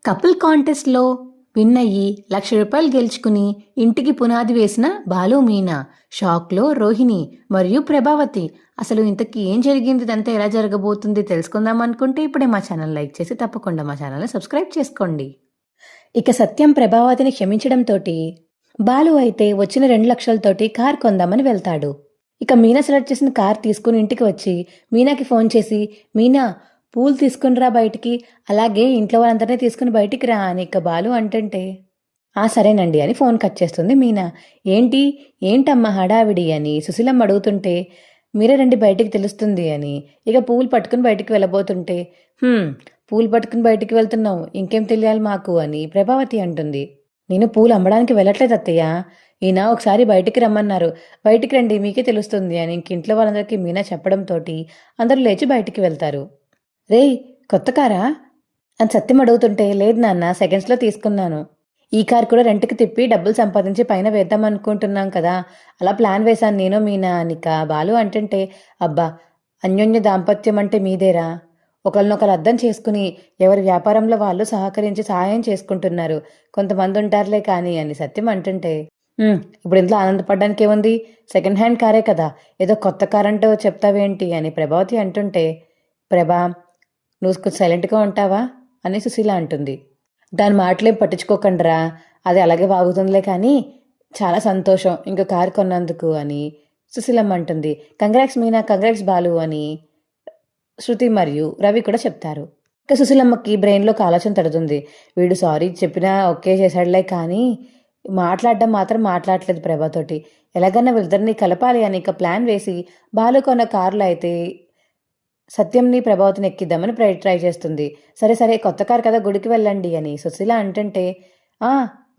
Couple కాంటెస్ట్లో win అయ్యి ₹1,00,000 గెలుచుకుని ఇంటికి పునాది వేసిన బాలు మీనా, షాక్లో రోహిణి మరియు ప్రభావతి. అసలు ఇంతకీ ఏం జరిగింది, ఇదంతా ఎలా జరగబోతుంది తెలుసుకుందాం అనుకుంటే ఇప్పుడే మా ఛానల్ లైక్ చేసి తప్పకుండా మా ఛానల్ని సబ్స్క్రైబ్ చేసుకోండి. ఇక సత్యం ప్రభావతిని క్షమించడంతో బాలు అయితే వచ్చిన 2,00,000తోటి కార్ కొందామని వెళ్తాడు. ఇక మీనా సెలెక్ట్ చేసిన కార్ తీసుకుని ఇంటికి వచ్చి మీనాకి ఫోన్ చేసి, మీనా పూలు తీసుకునిరా బయటికి, అలాగే ఇంట్లో వాళ్ళందరినీ తీసుకుని బయటికి రా అని ఇక బాలు అంటుంటే, సరేనండి అని ఫోన్ కట్ చేస్తుంది మీనా. ఏంటమ్మా హడావిడి అని సుశీలమ్మ అడుగుతుంటే, మీరే రండి బయటికి తెలుస్తుంది అని ఇక పూలు పట్టుకుని బయటికి వెళ్ళబోతుంటే, పూలు పట్టుకుని బయటికి వెళ్తున్నావు, ఇంకేం తెలియాలి మాకు అని ప్రభావతి అంటుంది. నేను పూలు అమ్మడానికి వెళ్ళట్లేదు అత్తయ్య, ఈయన ఒకసారి బయటికి రమ్మన్నారు, బయటికి రండి మీకే తెలుస్తుంది అని ఇంట్లో వాళ్ళందరికీ మీనా చెప్పడంతో అందరూ లేచి బయటికి వెళ్తారు. రేయ్ కొత్త కారా అని సత్యం అడుగుతుంటే, లేదు నాన్న, సెకండ్స్లో తీసుకున్నాను, ఈ కార్ కూడా రెంట్కి తిప్పి డబ్బులు సంపాదించి పైన వేద్దాం అనుకుంటున్నాం కదా, అలా ప్లాన్ వేశాను నేను మీనా అనిక బాలు అంటుంటే, అబ్బా అన్యోన్య దాంపత్యం అంటే మీదేరా, ఒకరినొకరు అర్థం చేసుకుని ఎవరి వ్యాపారంలో వాళ్ళు సహకరించి సహాయం చేసుకుంటున్నారు, కొంతమంది ఉంటారులే కానీ అని సత్యం అంటుంటే, ఇప్పుడు ఇంట్లో ఆనందపడడానికి ఏముంది, సెకండ్ హ్యాండ్ కారే కదా, ఏదో కొత్త కార్ అంటూ చెప్తావేంటి అని ప్రభావతి అంటుంటే, ప్రభా నువ్వు కొంచెం సైలెంట్గా ఉంటావా అని సుశీల అంటుంది. దాని మాటలేం పట్టించుకోకండిరా, అది అలాగే వాగుతుందిలే కానీ చాలా సంతోషం ఇంకో కారు కొన్నందుకు అని సుశీలమ్మ అంటుంది. కంగ్రాట్స్ మీనా, కంగ్రాట్స్ బాలు అని శృతి మరియు రవి కూడా చెప్తారు. ఇక సుశీలమ్మకి బ్రెయిన్లో ఒక ఆలోచన తడుతుంది, వీడు సారీ చెప్పినా ఓకే చేశాడులే కానీ మాట్లాడడం మాత్రం మాట్లాడలేదు ప్రభాతోటి, ఎలాగన్నా వీళ్ళిద్దరిని కలపాలి అని ఇక ప్లాన్ వేసి బాలు కొన్న కారులో అయితే సత్యంని ప్రభావతిని ఎక్కిద్దామని ట్రై చేస్తుంది. సరే కొత్త కారు కదా, గుడికి వెళ్ళండి అని సుశీల అంటుంటే,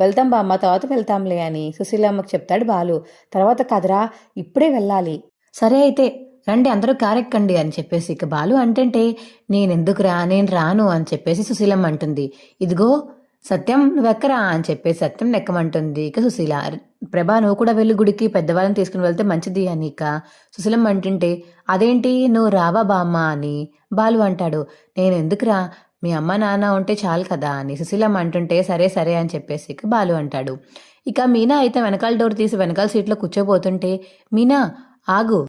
వెళ్తాం బామ్మ, తర్వాత వెళ్తాంలే అని సుశీలమ్మకి చెప్తాడు బాలు. తర్వాత కదరా ఇప్పుడే వెళ్ళాలి, సరే అయితే రండి అందరూ కారు ఎక్కండి అని చెప్పేసి ఇక బాలు అంటుంటే, నేను రాను అని చెప్పేసి సుశీలమ్మ అంటుంది. ఇదిగో సత్యం నువ్వెక్కరా అని చెప్పేసి సత్యం నెక్కమంటుంది. ఇక సుశీల, ప్రభా నువ్వు కూడా వెళ్ళి గుడికి, పెద్దవాళ్ళని తీసుకుని వెళ్తే మంచిది అని ఇక సుశీలమ్మ అంటుంటే, అదేంటి నువ్వు రావా బామ్మ అని బాలు అంటాడు. నేను ఎందుకురా, మీ అమ్మ నాన్న ఉంటే చాలు కదా అని సుశీలమ్మ అంటుంటే, సరే అని చెప్పేసి ఇక బాలు అంటాడు. ఇక మీనా అయితే వెనకాల డోర్ తీసి వెనకాల సీట్లో కూర్చోబోతుంటే, మీనా ఆగు,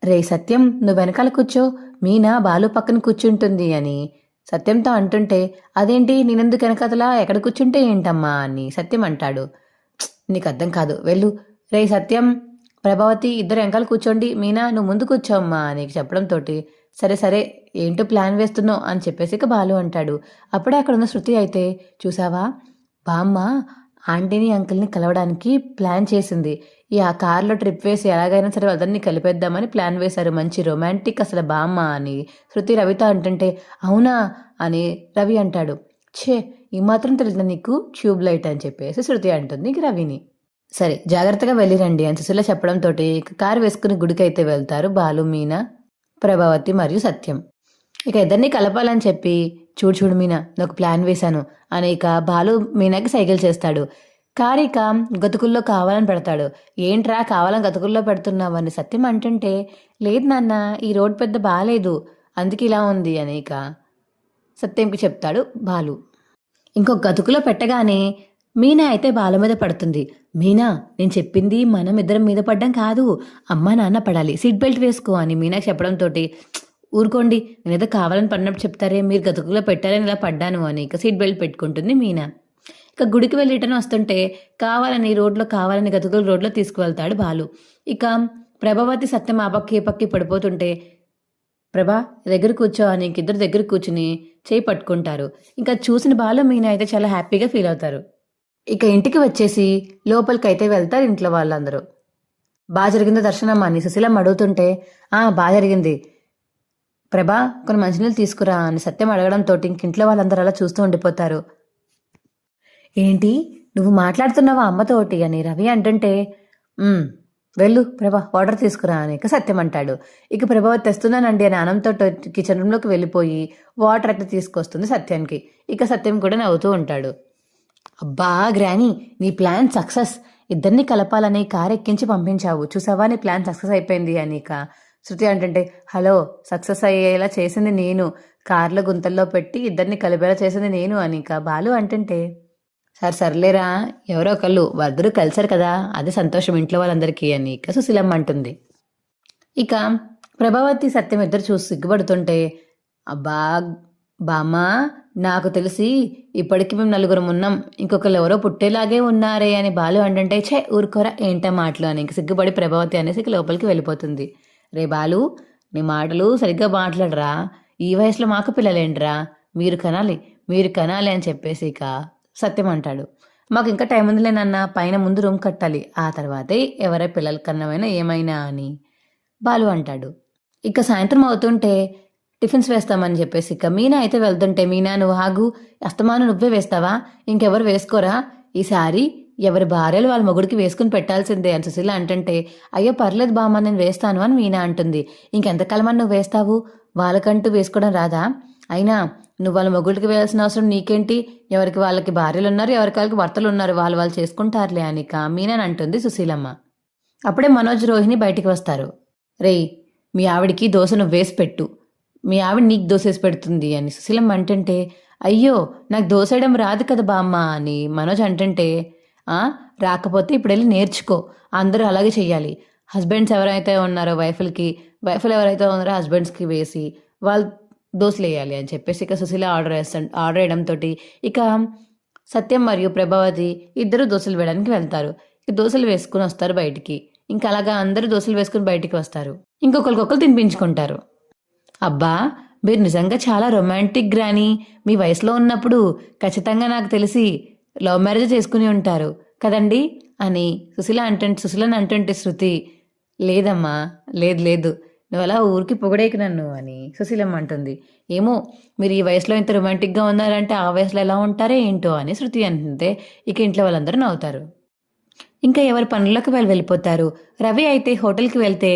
రే సత్యం నువ్వు వెనకాల కూర్చో, మీనా బాలు పక్కన కూర్చుంటుంది అని సత్యంతో అంటుంటే, అదేంటి నేనెందుకు వెనకతలా, ఎక్కడ కూర్చుంటే ఏంటమ్మా అని సత్యం అంటాడు. నీకు అర్థం కాదు, వెళ్ళు, రే సత్యం ప్రభావతి ఇద్దరు వెనకాల కూర్చోండి, మీనా నువ్వు ముందు కూర్చోమ్మా అని చెప్పడంతో, సరే ఏంటో ప్లాన్ వేస్తున్నావు అని చెప్పేసి ఇక బాలు అంటాడు. అప్పుడే అక్కడ ఉన్న శృతి అయితే, చూసావా బామ్మ ఆంటీని అంకుల్ని కలవడానికి ప్లాన్ చేసింది, ఆ కార్లో ట్రిప్ వేసి ఎలాగైనా సరే అదన్నీ కలిపేద్దామని ప్లాన్ వేశారు, మంచి రొమాంటిక్ అసలు బామ్మ అని శృతి రవితో అంటుంటే, అవునా అని రవి అంటాడు. ఈ మాత్రం తెలియదు నీకు, ట్యూబ్ లైట్ అని చెప్పేసి శృతి అంటుంది ఇక రవిని. సరే జాగ్రత్తగా వెళ్ళిరండి అని సుశీల చెప్పడంతో కారు వేసుకుని గుడికి అయితే వెళ్తారు బాలు, మీనా, ప్రభావతి మరియు సత్యం. ఇక ఇద్దరిని కలపాలని చెప్పి, చూడు మీనా నేను ఒక ప్లాన్ వేశాను అని ఇక బాలు మీనాకి సైకిల్ చేస్తాడు. కారు ఇక గతుకుల్లో కావాలని పెడతాడు. ఏంట్రా కావాలని గతుకుల్లో పెడుతున్నావు అని సత్యం అంటుంటే, లేదు నాన్న ఈ రోడ్ పెద్ద బాగాలేదు అందుకే ఇలా ఉంది అని ఇక సత్యంకి చెప్తాడు బాలు. ఇంకొక గతుకులో పెట్టగానే మీనా అయితే బాల మీద పడుతుంది. మీనా నేను చెప్పింది మనం ఇద్దరం మీద పడ్డం కాదు, అమ్మా నాన్న పడాలి, సీట్ బెల్ట్ వేసుకో అని మీనాకి చెప్పడంతో, ఊరుకోండి నేనేదో కావాలని పడినట్టు చెప్తారే, మీరు గతుకులో పెట్టాలని ఇలా పడ్డాను అని ఇక సీట్ బెల్ట్ పెట్టుకుంటుంది మీనా. ఇక గుడికి వెళ్ళి రిటర్న్ వస్తుంటే కావాలని గతుకులు రోడ్లో తీసుకువెళ్తాడు బాలు. ఇక ప్రభావతి సత్యం ఆ పక్కి పడిపోతుంటే, ప్రభా దగ్గర కూర్చో అని ఇద్దరు దగ్గర కూర్చుని చేయి పట్టుకుంటారు. ఇంకా చూసిన బాలు మీనా అయితే చాలా హ్యాపీగా ఫీల్ అవుతారు. ఇక ఇంటికి వచ్చేసి లోపలికైతే వెళ్తారు ఇంట్లో వాళ్ళందరూ. బాగా జరిగిందో దర్శనం అని సుశీలమ్మ అడుగుతుంటే, బాగా జరిగింది ప్రభా, కొన్ని మంచినీళ్ళు తీసుకురా అని సత్యం అడగడంతో ఇంట్లో వాళ్ళందరూ అలా చూస్తూ ఉండిపోతారు. ఏంటి నువ్వు మాట్లాడుతున్నావా అమ్మతోటి అని రవి అంటుంటే, వెళ్ళు ప్రభా వాటర్ తీసుకురా అని ఇక సత్యం అంటాడు. ఇక ప్రభావతి తెస్తున్నానండి అని ఆనందంతో కిచెన్ రూమ్లోకి వెళ్ళిపోయి వాటర్ అయితే తీసుకొస్తుంది సత్యానికి. ఇక సత్యం కూడా నవ్వుతూ ఉంటాడు. అబ్బా గ్రానీ నీ ప్లాన్ సక్సెస్, ఇద్దరిని కలపాలని కారు ఎక్కించి పంపించావు, చూసావా నీ ప్లాన్ సక్సెస్ అయిపోయింది అని ఇక శృతి అంటుంటే, హలో సక్సెస్ అయ్యేలా చేసింది నేను, కార్లో గుంతల్లో పెట్టి ఇద్దరిని కలిపేలా చేసింది నేను అని ఇక బాలు అంటుంటే, సర్లేరా, ఎవరో ఒకళ్ళు వద్దరు కలిసారు కదా, అదే సంతోషం ఇంట్లో వాళ్ళందరికీ అని ఇక సుశీలమ్మ అంటుంది. ఇక ప్రభావతి సత్యం ఇద్దరు చూసి సిగ్గుపడుతుంటే, అబ్బా బామ్మ, నాకు తెలిసి ఇప్పటికి మేము నలుగురం ఉన్నాం, ఇంకొకరు ఎవరో పుట్టేలాగే ఉన్నారే అని బాలు అంటుంటే, ఛే ఊరుకోరా ఏంటా మాటలు అని ఇంక సిగ్గుపడి ప్రభావతి అనేసి ఇక లోపలికి వెళ్ళిపోతుంది. రే బాలు, నీ మాటలు సరిగ్గా మాట్లాడరా, ఈ వయసులో మాకు పిల్లలేంట్రా, మీరు కనాలి అని చెప్పేసి ఇక సత్యం అంటాడు. మాకు ఇంకా టైం ఉందిలేనన్నా, పైన ముందు రూమ్ కట్టాలి, ఆ తర్వాతే ఎవరై పిల్లల కన్నమైనా ఏమైనా అని బాలు అంటాడు. ఇక సాయంత్రం అవుతుంటే టిఫిన్స్ వేస్తామని చెప్పేసి ఇక మీనా అయితే వెళ్తుంటే, మీనా నువ్వు ఆగు, అస్తమాను నువ్వే వేస్తావా, ఇంకెవరు వేసుకోరా, ఈసారి ఎవరి భార్యలు వాళ్ళ మొగుడికి వేసుకుని పెట్టాల్సిందే అని సుశీల అంటుంటే, అయ్యో పర్లేదు బామ్మ నేను వేస్తాను అని మీనా అంటుంది. ఇంకెంతకాలమని నువ్వు వేస్తావు, వాళ్ళకంటూ వేసుకోవడం రాదా, అయినా నువ్వు వాళ్ళ మొగుడికి వేయాల్సిన అవసరం నీకేంటి, ఎవరికి వాళ్ళకి భార్యలు ఉన్నారు, ఎవరికి వాళ్ళకి భర్తలు ఉన్నారు, వాళ్ళు చేసుకుంటారులే అని ఇక మీనా అంటుంది సుశీలమ్మ. అప్పుడే మనోజ్ రోహిణి బయటికి వస్తారు. రేయ్, మీ ఆవిడికి దోశ నువ్వు వేసి పెట్టు, మీ ఆవిడ నీకు దోశ వేసి పెడుతుంది అని సుశీలమ్మ అంటుంటే, అయ్యో నాకు దోశ వేయడం రాదు కదా బామ్మ అని మనోజ్ అంటుంటే, రాకపోతే ఇప్పుడు వెళ్ళి నేర్చుకో, అందరూ అలాగే చెయ్యాలి, హస్బెండ్స్ ఎవరైతే ఉన్నారో వైఫ్లు ఎవరైతే ఉన్నారో హస్బెండ్స్కి వేసి వాళ్ళు దోశలు వేయాలి అని చెప్పేసి ఇక సుశీల ఆర్డర్ వేయడంతో ఇక సత్యం మరియు ప్రభావతి ఇద్దరు దోశలు వేయడానికి వెళ్తారు. ఇక దోశలు వేసుకుని వస్తారు బయటికి. ఇంకా అలాగా అందరూ దోశలు వేసుకుని బయటికి వస్తారు. ఇంకొకరికొకరు తినిపించుకుంటారు. అబ్బా, మీరు నిజంగా చాలా రొమాంటిక్ గ్రాని, మీ వయసులో ఉన్నప్పుడు ఖచ్చితంగా నాకు తెలిసి లవ్ మ్యారేజ్ చేసుకుని ఉంటారు కదండి అని సుశీలని అంటుంటే శృతి, లేదమ్మా, లేదు, నువ్వు అలా ఊరికి పొగడేకి నన్ను అని సుశీలమ్మ అంటుంది. ఏమో మీరు ఈ వయసులో ఇంత రొమాంటిక్గా ఉన్నారంటే ఆ వయసులో ఎలా ఉంటారో ఏంటో అని శృతి అంటుంటే ఇక ఇంట్లో వాళ్ళందరూ నవ్వుతారు. ఇంకా ఎవరి పనులకు వెళ్ళిపోతారు. రవి అయితే హోటల్కి వెళ్తే,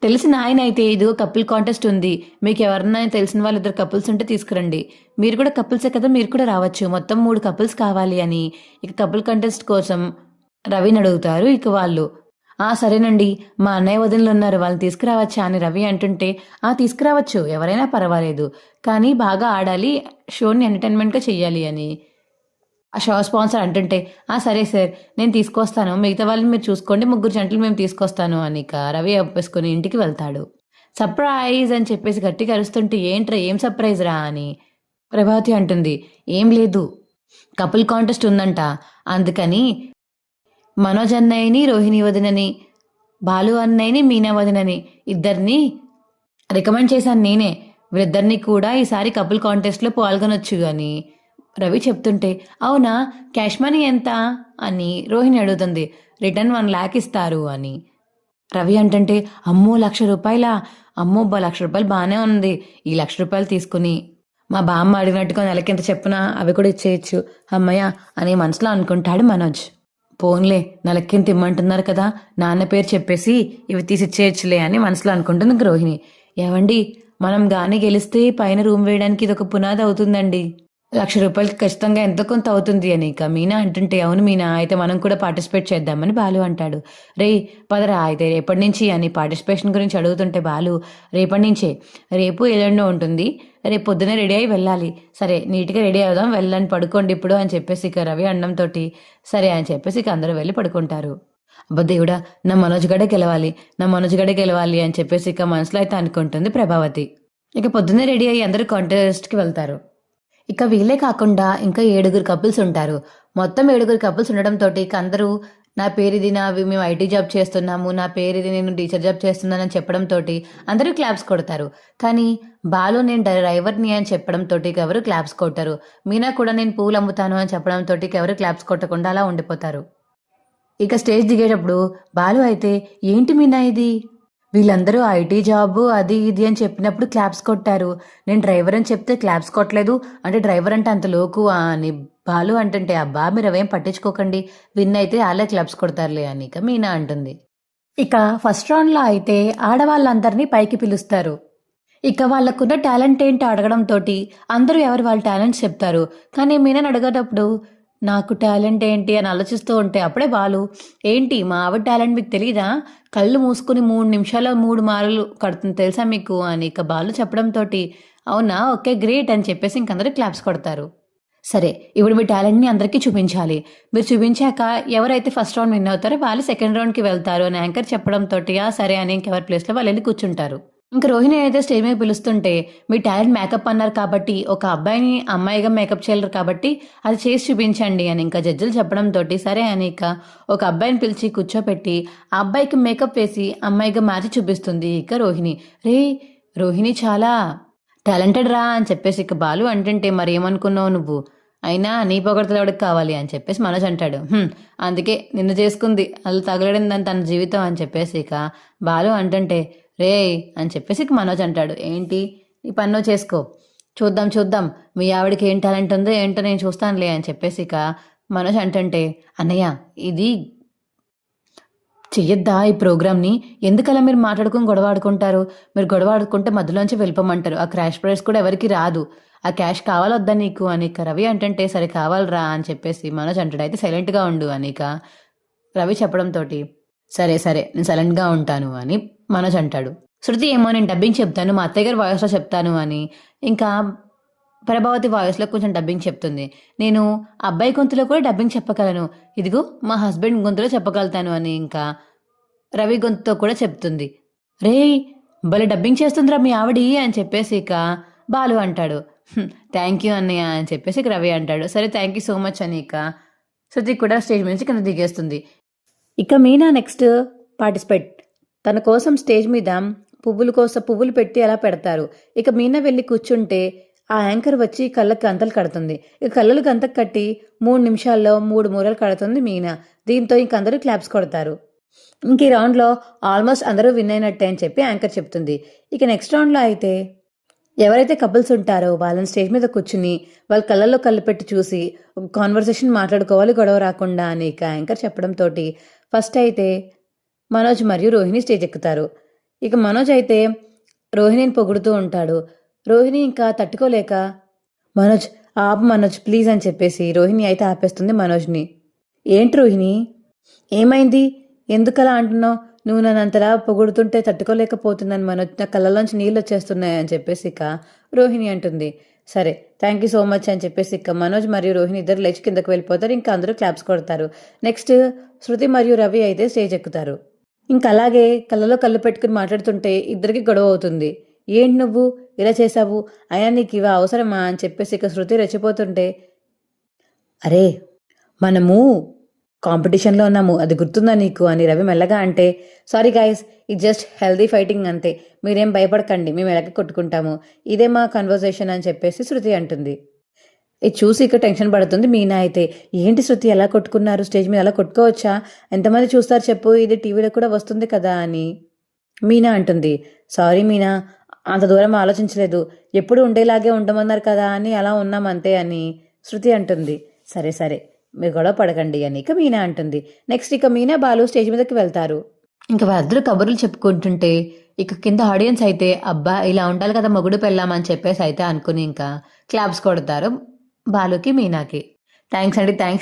తెలిసిన ఆయన అయితే ఇదిగో కపుల్ కాంటెస్ట్ ఉంది, మీకు ఎవరన్నా తెలిసిన వాళ్ళు ఇద్దరు కపుల్స్ ఉంటే తీసుకురండి, మీరు కూడా కపుల్సే కదా, మీరు కూడా రావచ్చు, మొత్తం 3 కపుల్స్ కావాలి అని ఇక కపుల్ కాంటెస్ట్ కోసం రవిని అడుగుతారు. ఇక వాళ్ళు, సరేనండి, మా అన్నయ్య వదినలు ఉన్నారు, వాళ్ళని తీసుకురావచ్చా అని రవి అంటుంటే, తీసుకురావచ్చు, ఎవరైనా పర్వాలేదు, కానీ బాగా ఆడాలి, షోని ఎంటర్టైన్మెంట్గా చెయ్యాలి అని ఆ షో స్పాన్సర్ అంటుంటే, సరే సార్ నేను తీసుకొస్తాను, మిగతా వాళ్ళని మీరు చూసుకోండి, 3 జంటలు మేము తీసుకొస్తాను అని ఇక రవి ఒప్పేసుకొని ఇంటికి వెళ్తాడు. సర్ప్రైజ్ అని చెప్పేసి గట్టిగా అరుస్తుంటే, ఏంట్రా ఏం సర్ప్రైజ్ రా అని ప్రభావతి అంటుంది. ఏం లేదు, కపుల్ కాంటెస్ట్ ఉందంట, అందుకని మనోజ్ అన్నయ్యని రోహిణి వదినని, బాలు అన్నయ్యని మీనా వదినని ఇద్దరిని రికమెండ్ చేశాను నేనే, వీళ్ళిద్దరిని కూడా ఈసారి కపుల్ కాంటెస్ట్లో పాల్గొనొచ్చు అని రవి చెప్తుంటే, అవునా, క్యాష్ మనీ ఎంత అని రోహిణి అడుగుతుంది. రిటర్న్ 1 lakh ఇస్తారు అని రవి అంటుంటే, అమ్మో 1,00,000 రూపాయలా, అమ్మో 1,00,000 రూపాయలు బాగానే ఉంది, ఈ 1,00,000 రూపాయలు తీసుకుని మా బామ్మ అడిగినట్టుగా నెలకింత చెప్పునా అవి కూడా ఇచ్చేయచ్చు అమ్మయ్య అని మనసులో అనుకుంటాడు మనోజ్. పోన్లే, నెలకింత ఇమ్మంటున్నారు కదా, నాన్న పేరు చెప్పేసి ఇవి తీసిచ్చేయచ్చులే అని మనసులో అనుకుంటుంది రోహిణి. ఏవండి, మనం గాని గెలిస్తే పైన రూమ్ వేయడానికి ఇది ఒక పునాది అవుతుందండి, 1,00,000 రూపాయలకి ఖచ్చితంగా ఎంతో కొంత అవుతుంది అని ఇక మీనా అంటుంటే, అవును మీనా, అయితే మనం కూడా పార్టిసిపేట్ చేద్దామని బాలు అంటాడు. పదరా అయితే రేపటి నుంచి అని పార్టిసిపేషన్ గురించి అడుగుతుంటే బాలు, రేపటి నుంచే, రేపు ఎల్లుండో ఉంటుంది, రేపు పొద్దునే రెడీ అయి వెళ్ళాలి, సరే నీట్గా రెడీ అవుదాం, వెళ్ళని పడుకోండి ఇప్పుడు అని చెప్పేసి ఇక రవి అన్నంతో సరే అని చెప్పేసి ఇక అందరూ వెళ్ళి పడుకుంటారు. అబ్బా దేవుడా, నా మనోజ్ గడే గెలవాలి అని చెప్పేసి ఇక మనసులో అయితే అనుకుంటుంది ప్రభావతి. ఇక పొద్దున్నే రెడీ అయ్యి అందరూ కాంటెస్ట్కి వెళ్తారు. ఇక వీళ్ళే కాకుండా ఇంకా 7 కపుల్స్ ఉంటారు. మొత్తం 7 కపుల్స్ ఉండడంతో ఇక అందరూ, నా పేరు ఇది, మేము ఐటీ జాబ్ చేస్తున్నాము, నా పేరు ఇది, నేను టీచర్ జాబ్ చేస్తున్నానని చెప్పడంతో అందరూ క్లాప్స్ కొడతారు. కానీ బాలు నేను డ్రైవర్ని అని చెప్పడంతో ఎవరు క్లాప్స్ కొట్టారు. మీనా కూడా నేను పూలు అమ్ముతాను అని చెప్పడంతో ఎవరు క్లాప్స్ కొట్టకుండా అలా ఉండిపోతారు. ఇక స్టేజ్ దిగేటప్పుడు బాలు అయితే, ఏంటి మీనా ఇది, వీళ్ళందరూ ఐటీ జాబు అది ఇది అని చెప్పినప్పుడు క్లాప్స్ కొట్టారు, నేను డ్రైవర్ అని చెప్తే క్లాప్స్ కొట్టలేదు, అంటే డ్రైవర్ అంటే అంత లోకు అని బాలు అంటుంటే, అబ్బా మీరు అవేం పట్టించుకోకండి, విన్ అయితే వాళ్ళే క్లాప్స్ కొడతారులే అని ఇక మీనా అంటుంది. ఇక ఫస్ట్ రౌండ్లో అయితే ఆడవాళ్ళందరినీ పైకి పిలుస్తారు. ఇక వాళ్ళకున్న టాలెంట్ ఏంటో అడగడంతో అందరూ ఎవరు వాళ్ళ టాలెంట్స్ చెప్తారు. కానీ మీనని అడిగేటప్పుడు, నాకు టాలెంట్ ఏంటి అని ఆలోచిస్తూ ఉంటే అప్పుడే బాలు, ఏంటి మా ఆవిడ టాలెంట్ మీకు తెలీదా, కళ్ళు మూసుకుని 3 నిమిషాల్లో 3 మాలలు కడుతుంది తెలుసా మీకు అని ఇక బాలు చెప్పడంతో, అవునా, ఓకే గ్రేట్ అని చెప్పేసి ఇంకందరూ క్లాప్స్ కొడతారు. సరే, ఇప్పుడు మీ టాలెంట్ని అందరికీ చూపించాలి. మీరు చూపించాక ఎవరైతే ఫస్ట్ రౌండ్ విన్ అవుతారో వాళ్ళు సెకండ్ రౌండ్కి వెళ్తారు అని యాంకర్ చెప్పడంతో సరే అని ఇంకెవరి ప్లేస్లో వాళ్ళు వెళ్ళి కూర్చుంటారు. ఇంకా రోహిణి అయితే స్టేజ్ మీద పిలుస్తుంటే మీ టాలెంట్ మేకప్ అన్నారు కాబట్టి ఒక అబ్బాయిని అమ్మాయిగా మేకప్ చేయలేరు కాబట్టి అది చేసి చూపించండి అని ఇంకా జడ్జిలు చెప్పడంతో సరే అని ఇక ఒక అబ్బాయిని పిలిచి కూర్చోపెట్టి ఆ అబ్బాయికి మేకప్ వేసి అమ్మాయిగా మార్చి చూపిస్తుంది ఇక రోహిణి. రే, రోహిణి చాలా టాలెంటెడ్ రా అని చెప్పేసి ఇక బాలు అంటుంటే మరి ఏమనుకున్నావు నువ్వు, అయినా నీ పొగడతలు ఎవడికి కావాలి అని చెప్పేసి మనోజ్ అంటాడు. అందుకే నిన్ను చేసుకుంది, అలా తగలడిందని తన జీవితం అని చెప్పేసి ఇక బాలు అంటుంటే రే అని చెప్పేసి ఇక మనోజ్ అంటాడు. ఏంటి నీ పన్నో చేసుకో, చూద్దాం చూద్దాం మీ ఆవిడకి ఏం టాలెంట్ ఉందో ఏంటో నేను చూస్తానులే అని చెప్పేసి ఇక మనోజ్ అంటుంటే అన్నయ్య ఇది చెయ్యొద్దా ఈ ప్రోగ్రామ్ని, ఎందుకలా మీరు మాట్లాడుకుని గొడవ ఆడుకుంటారు, మీరు గొడవ ఆడుకుంటే మధ్యలోంచి వెళ్ళిపోమంటారు, ఆ క్రాష్ ప్రైస్ కూడా ఎవరికి రాదు, ఆ క్యాష్ కావాలొద్దా నీకు అని ఇక రవి అంటుంటే సరే కావాలరా అని చెప్పేసి మనోజ్ అంటాడు. అయితే సైలెంట్గా ఉండు అని ఇక రవి చెప్పడంతో సరే సరే నేను సైలెంట్గా ఉంటాను అని మనోజ్ అంటాడు. శృతి ఏమో నేను డబ్బింగ్ చెప్తాను, మా అత్తయ్య గారి వాయిస్లో చెప్తాను అని ఇంకా ప్రభావతి వాయిస్లో కొంచెం డబ్బింగ్ చెప్తుంది. నేను అబ్బాయి గొంతులో కూడా డబ్బింగ్ చెప్పగలను, ఇదిగో మా హస్బెండ్ గొంతులో చెప్పగలుగుతాను అని ఇంకా రవి గొంతుతో కూడా చెప్తుంది. రే, భలే డబ్బింగ్ చేస్తుందిరా మీ ఆవిడి అని చెప్పేసి ఇక బాలు అంటాడు. థ్యాంక్ యూ అన్నయ్య అని చెప్పేసి ఇక రవి అంటాడు. సరే థ్యాంక్ యూ సో మచ్ అని ఇక శృతి కూడా స్టేజ్ నుంచి కింద దిగేస్తుంది. ఇక మీనా నెక్స్ట్ పార్టిసిపేట్, తన కోసం స్టేజ్ మీద పువ్వులు పెట్టి అలా పెడతారు. ఇక మీనా వెళ్ళి కూర్చుంటే ఆ యాంకర్ వచ్చి కళ్ళకి గంతలు కడుతుంది. ఇక కళ్ళలు గంతకు కట్టి 3 నిమిషాల్లో 3 మూరలు కడుతుంది మీనా. దీంతో ఇంక అందరూ క్లాప్స్ కొడతారు. ఇంక ఈ రౌండ్లో ఆల్మోస్ట్ అందరూ విన్ అయినట్టే అని చెప్పి యాంకర్ చెప్తుంది. ఇక నెక్స్ట్ రౌండ్లో అయితే ఎవరైతే కపుల్స్ ఉంటారో వాళ్ళని స్టేజ్ మీద కూర్చుని వాళ్ళ కళ్ళల్లో కళ్ళు పెట్టి చూసి ఒక కాన్వర్సేషన్ మాట్లాడుకోవాలి గొడవ రాకుండా అని ఇక యాంకర్ చెప్పడంతో ఫస్ట్ అయితే మనోజ్ మరియు రోహిణి స్టేజ్ ఎక్కుతారు. ఇక మనోజ్ అయితే రోహిణిని పొగుడుతూ ఉంటాడు. రోహిణి ఇంకా తట్టుకోలేక మనోజ్ ఆపు మనోజ్ ప్లీజ్ అని చెప్పేసి రోహిణి అయితే ఆపేస్తుంది మనోజ్ని. ఏంటి రోహిణి ఏమైంది, ఎందుకలా అంటున్నావు, నువ్వు నన్ను అంతలా పొగుడుతుంటే తట్టుకోలేకపోతున్నాను మనోజ్, నా కళ్ళలోంచి నీళ్ళు వచ్చేస్తున్నాయి అని చెప్పేసి ఇక రోహిణి అంటుంది. సరే థ్యాంక్ యూ సో మచ్ అని చెప్పేసి ఇక మనోజ్ మరియు రోహిణి ఇద్దరు లేచి కిందకు వెళ్ళిపోతారు. ఇంకా అందరూ క్లాప్స్ కొడతారు. నెక్స్ట్ శృతి మరియు రవి అయితే స్టేజ్ ఎక్కుతారు. ఇంకా అలాగే కళ్ళలో కళ్ళు పెట్టుకుని మాట్లాడుతుంటే ఇద్దరికి గొడవ అవుతుంది. ఏంటి నువ్వు ఇలా చేసావు, అయినా నీకు ఇవా అవసరమా అని చెప్పేసి ఇక శృతి రెచ్చిపోతుంటే అరే మనము కాంపిటీషన్లో ఉన్నాము అది గుర్తుందా నీకు అని రవి మెల్లగా అంటే సారీ గాయస్, ఇది జస్ట్ హెల్దీ ఫైటింగ్ అంతే, మీరేం భయపడకండి, మేము ఎలాగ కొట్టుకుంటాము, ఇదే మా కన్వర్జేషన్ అని చెప్పేసి శృతి అంటుంది. ఇది చూసి ఇక టెన్షన్ పడుతుంది మీనా అయితే. ఏంటి శృతి ఎలా కొట్టుకున్నారు, స్టేజ్ మీద అలా కొట్టుకోవచ్చా, ఎంతమంది చూస్తారు చెప్పు, ఇది టీవీలో కూడా వస్తుంది కదా అని మీనా అంటుంది. సారీ మీనా, అంత దూరం ఆలోచించలేదు, ఎప్పుడు ఉండేలాగే ఉండమన్నారు కదా అని అలా ఉన్నామంతే అని శృతి అంటుంది. సరే సరే మీరు గొడవ పడకండి అని ఇక మీనా అంటుంది. నెక్స్ట్ ఇక మీనా బాలు స్టేజ్ మీదకి వెళ్తారు. ఇంకా వాళ్ళిద్దరు కబుర్లు చెప్పుకుంటుంటే ఇక కింద ఆడియన్స్ అయితే అబ్బా ఇలా ఉండాలి కదా మొగుడు పెళ్ళామని చెప్పేసి అయితే అనుకుని ఇంకా క్లాప్స్ కొడతారు బాలుకి మీనాకి. థ్యాంక్స్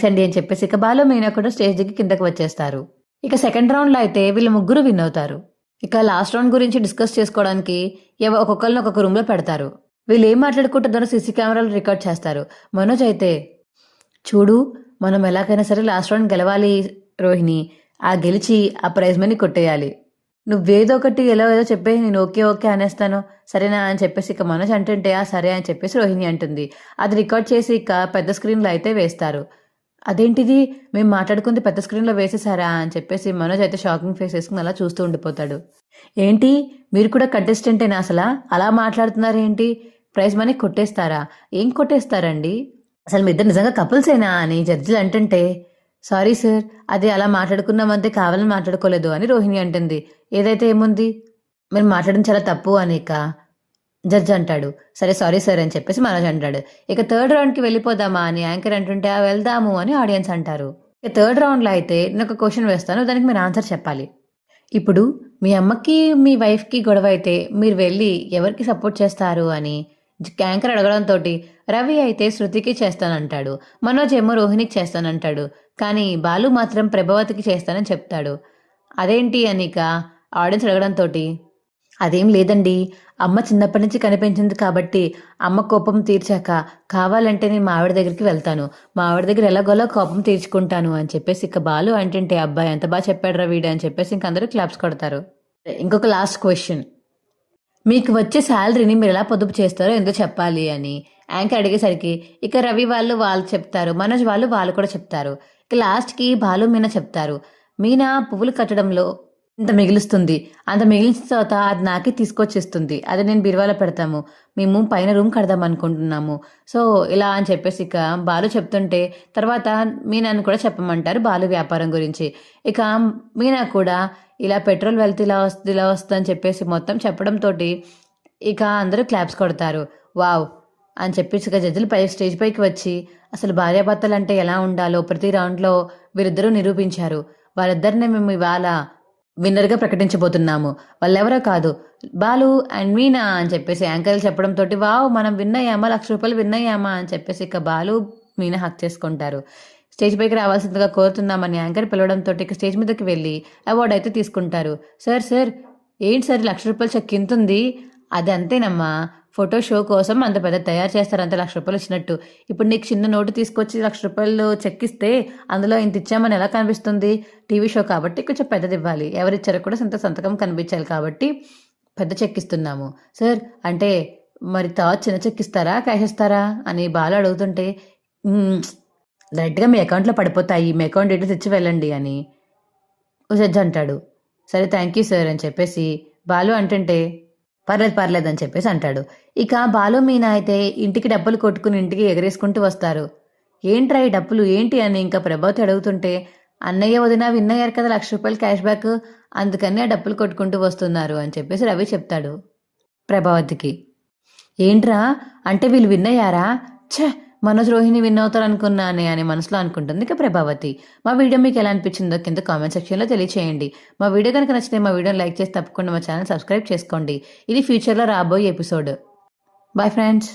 అండి అని చెప్పేసి ఇక బాలు మీనా కూడా స్టేజ్ దిగి కిందకి వచ్చేస్తారు. ఇక సెకండ్ రౌండ్లో అయితే వీళ్ళు ముగ్గురు విన్ అవుతారు. ఇక లాస్ట్ రౌండ్ గురించి డిస్కస్ చేసుకోవడానికి ఒక్కొక్కరిని ఒక్కొక్క రూమ్లో పెడతారు. వీళ్ళు ఏం మాట్లాడుకుంటుందో సీసీ కెమెరాలు రికార్డ్ చేస్తారు. మనోజ్ అయితే చూడు మనం ఎలాగైనా సరే లాస్ట్ రౌండ్ గెలవాలి రోహిణి, ఆ గెలిచి ఆ ప్రైజ్ మనీ కొట్టేయాలి, నువ్వేదో ఒకటి ఏదో చెప్పేసి నేను ఓకే ఓకే అనేస్తాను సరేనా అని చెప్పేసి ఇక మనోజ్ అంటుంటే ఆ సరే అని చెప్పేసి రోహిణి అంటుంది. అది రికార్డ్ చేసి ఇక పెద్ద స్క్రీన్లో అయితే వేస్తారు. అదేంటిది మేము మాట్లాడుకుంది పెద్ద స్క్రీన్లో వేసేసారా అని చెప్పేసి మనోజ్ అయితే షాకింగ్ ఫేస్ వేసుకుని అలా చూస్తూ ఉండిపోతాడు. ఏంటి మీరు కూడా కంటెస్టెంటేనా, అసలు అలా మాట్లాడుతున్నారు ఏంటి, ప్రైజ్ మనీ కొట్టేస్తారా, ఏం కొట్టేస్తారండి, అసలు మీ ఇద్దరు నిజంగా కపుల్సేనా అని జడ్జిలు అంటుంటే సారీ సార్ అది అలా మాట్లాడుకున్నామంతే, కావాలని మాట్లాడుకోలేదు అని రోహిణి అంటుంది. ఏదైతే ఏముంది మీరు మాట్లాడడం చాలా తప్పు అని ఇక జడ్జ్ అంటాడు. సరే సారీ సార్ అని చెప్పేసి మనోజ్ అంటాడు. ఇక థర్డ్ రౌండ్కి వెళ్ళిపోదామా అని యాంకర్ అంటుంటే వెళ్దాము అని ఆడియన్స్ అంటారు. ఇక థర్డ్ రౌండ్లో అయితే నేను ఒక క్వశ్చన్ వేస్తాను, దానికి మీరు ఆన్సర్ చెప్పాలి. ఇప్పుడు మీ అమ్మకి మీ వైఫ్కి గొడవ అయితే మీరు వెళ్ళి ఎవరికి సపోర్ట్ చేస్తారు అని యాంకర్ అడగడంతో రవి అయితే శృతికి చేస్తానంటాడు, మనోజ్ ఏమో రోహిణికి చేస్తానంటాడు, కానీ బాలు మాత్రం ప్రభావతికి చేస్తానని చెప్తాడు. అదేంటి అని ఇక ఆడియన్స్ అడగడంతో అదేం లేదండి. అమ్మ చిన్నప్పటి నుంచి కనిపించింది కాబట్టి అమ్మ కోపం తీర్చాక కావాలంటే నేను మా ఆవిడ దగ్గరికి వెళ్తాను. మా ఆవిడ దగ్గర ఎలాగోలా కోపం తీర్చుకుంటాను అని చెప్పేసి ఇక బాలు అంటుంటే అబ్బాయి ఎంత బాగా చెప్పాడురా వీడు అని చెప్పేసి ఇంక అందరూ క్లాప్స్ కొడతారు. ఇంకొక లాస్ట్ క్వశ్చన్. మీకు వచ్చే శాలరీని మీరు ఎలా పొదుపు చేస్తారో ఎందుకు చెప్పాలి అని యాంకర్ అడిగేసరికి ఇక రవి వాళ్ళు చెప్తారు, మనోజ్ వాళ్ళు కూడా చెప్తారు. ఇక లాస్ట్కి బాలు మీనా చెప్తారు. మీనా పువ్వులు కట్టడంలో ఇంత మిగులుస్తుంది, అంత మిగిలిన తర్వాత అది నాకే తీసుకొచ్చిస్తుంది, అది నేను బీరువాలో పెడతాము, మేము పైన రూమ్ కడదాం అనుకుంటున్నాము. సో ఇలా అని చెప్పేసి ఇక బాలు చెప్తుంటే తర్వాత మీనాని కూడా చెప్పమంటారు బాలు వ్యాపారం గురించి. ఇక మీనా కూడా ఇలా పెట్రోల్ వెళ్తే ఇలా వస్తుంది అని చెప్పేసి మొత్తం చెప్పడంతో ఇక అందరూ క్లాప్స్ కొడతారు. వావ్ అని చెప్పేసి ఇక జడ్జిలు స్టేజ్ పైకి వచ్చి అసలు భార్యాభర్తలు అంటే ఎలా ఉండాలో ప్రతి రౌండ్లో వీరిద్దరూ నిరూపించారు. వాళ్ళిద్దరిని మేము ఇవాళ విన్నర్గా ప్రకటించబోతున్నాము. వాళ్ళెవరో కాదు, బాలు అండ్ మీనా అని చెప్పేసి యాంకర్లు చెప్పడంతో వావ్ మనం విన్ అయ్యామా, ₹1,00,000 విన్ అయ్యామా అని చెప్పేసి ఇక బాలు మీనా హక్ చేసుకుంటారు. స్టేజ్ పైకి రావాల్సిందిగా కోరుతున్నామని యాంకర్ పిలవడంతో ఇక స్టేజ్ మీదకి వెళ్ళి అవార్డు అయితే తీసుకుంటారు. సార్ ఏంటి సార్ ₹1,00,000 చెక్ ఇంతుంది? అది అంతేనమ్మా, ఫోటో షో కోసం అంత పెద్ద తయారు చేస్తారు, అంత ₹1,00,000 ఇచ్చినట్టు. ఇప్పుడు నీకు చిన్న నోటు తీసుకొచ్చి ₹1,00,000 చెక్ ఇస్తే అందులో ఇంత ఇచ్చామని ఎలా కనిపిస్తుంది? టీవీ షో కాబట్టి కొంచెం పెద్దది ఇవ్వాలి, ఎవరిచ్చారో కూడా సంతకం కనిపించాలి కాబట్టి పెద్ద చెక్ ఇస్తున్నాము. సార్ అంటే మరి తర్వాత చిన్న చెక్ ఇస్తారా, క్యాష్ ఇస్తారా అని బాలు అడుగుతుంటే డైరెక్ట్గా మీ అకౌంట్లో పడిపోతాయి, మీ అకౌంట్ డీటెయిల్స్ ఇచ్చి వెళ్ళండి అని జడ్జి అంటాడు. సరే థ్యాంక్ యూ సార్ అని చెప్పేసి బాలు అంటుంటే పర్లేదు అని చెప్పేసి అంటాడు. ఇక బాలు మీనా అయితే ఇంటికి డబ్బులు కొట్టుకుని ఇంటికి ఎగరేసుకుంటూ వస్తారు. ఏంట్రా ఈ డబ్బులు ఏంటి అని ఇంకా ప్రభావతి అడుగుతుంటే అన్నయ్య వదిన విన్ అయ్యారు కదా ₹1,00,000 క్యాష్ బ్యాక్, అందుకని ఆ డబ్బులు కొట్టుకుంటూ వస్తున్నారు అని చెప్పేసి రవి చెప్తాడు ప్రభావతికి. ఏంట్రా అంటే వీళ్ళు విన్ అయ్యారా? మనోజ్ రోహిణి విన్ అవుతారు అనుకున్నానే అని మనసులో అనుకుంటుంది ఇక ప్రభావతి. మా వీడియో మీకు ఎలా అనిపించిందో కింద కామెంట్ సెక్షన్లో తెలియచేయండి. మా వీడియో కనుక నచ్చితే మా వీడియోని లైక్ చేసి తప్పకుండా మా ఛానల్ సబ్స్క్రైబ్ చేసుకోండి. ఇది ఫ్యూచర్లో రాబోయే ఎపిసోడ్. Bye friends.